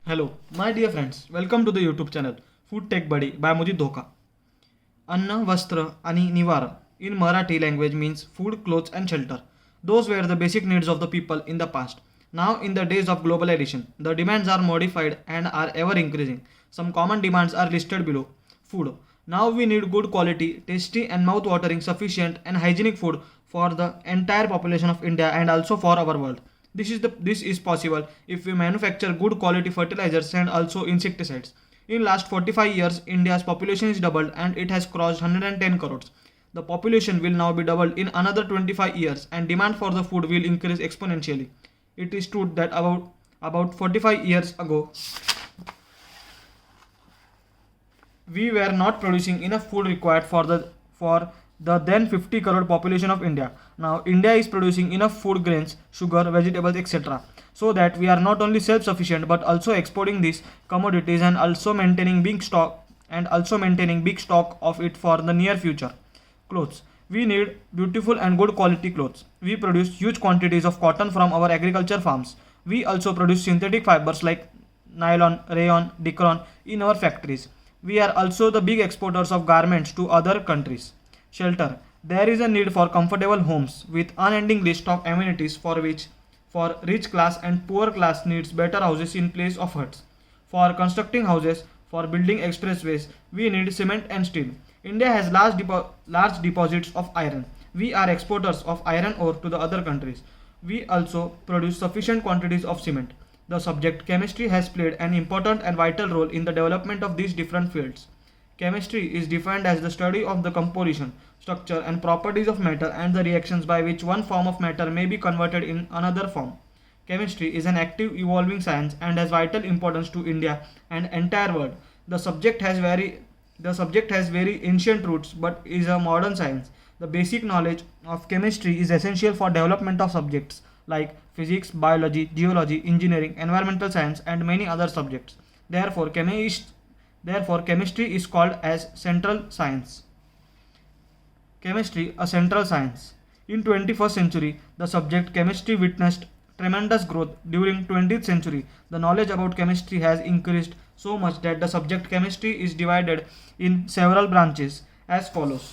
Hello, my dear friends. Welcome to the YouTube channel Food Tech Buddy by Mujit Dhoka. अन्न, वस्त्र आणि निवारा in Marathi language means food, clothes and shelter. Those were the basic needs of the people in the past. Now in the days of globalization, the demands are modified and are ever increasing. Some common demands are listed below. Food. Now we need good quality, tasty and mouth-watering, sufficient and hygienic food for the entire population of India and also for our world. This is possible if we manufacture good quality fertilizers and also insecticides. In last 45 years, India's population is doubled and it has crossed 110 crores. The population will now be doubled in another 25 years and demand for the food will increase exponentially. It is true that about 45 years ago, we were not producing enough food required for the then 50 crore population of India. Now India is producing enough food grains, sugar, vegetables, etc. so that we are not only self-sufficient but also exporting these commodities and also maintaining big stock of it for the near future. Clothes. We need beautiful and good quality clothes. We produce huge quantities of cotton from our agriculture farms. We also produce synthetic fibers like nylon, rayon, dicron in our factories. We are also the big exporters of garments to other countries. Shelter. There is a need for comfortable homes with unending list of amenities for rich class and poor class needs better houses in place of huts. For constructing houses, for building expressways, we need cement and steel. India has large deposits of iron. We are exporters of iron ore to the other countries. We also produce sufficient quantities of cement. The subject chemistry has played an important and vital role in the development of these different fields. Chemistry is defined as the study of the composition, structure, and properties of matter and the reactions by which one form of matter may be converted in another form. Chemistry is an active, evolving science and has vital importance to India and entire world. The subject has very ancient roots but is a modern science. The basic knowledge of chemistry is essential for development of subjects like physics, biology, geology, engineering, environmental science, and many other subjects. Therefore, chemistry is called as central science. Chemistry, a central science. In 21st century, the subject chemistry witnessed tremendous growth. During 20th century, the knowledge about chemistry has increased so much that the subject chemistry is divided in several branches as follows.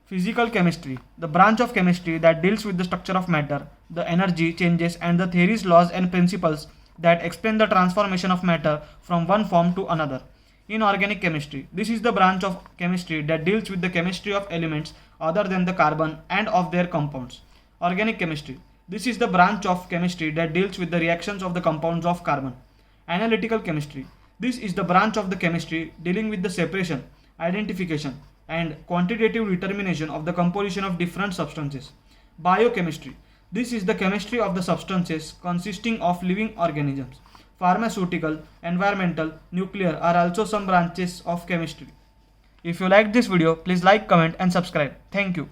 Physical chemistry, the branch of chemistry that deals with the structure of matter, the energy changes and the theories, laws and principles that explain the transformation of matter from one form to another. Inorganic chemistry, this is the branch of chemistry that deals with the chemistry of elements other than the carbon and of their compounds. Organic chemistry, this is the branch of chemistry that deals with the reactions of the compounds of carbon. Analytical chemistry, this is the branch of the chemistry dealing with the separation, identification, and quantitative determination of the composition of different substances. Biochemistry. This is the chemistry of the substances consisting of living organisms. Pharmaceutical, environmental, nuclear are also some branches of chemistry. If you liked this video, please like, comment and subscribe. Thank you.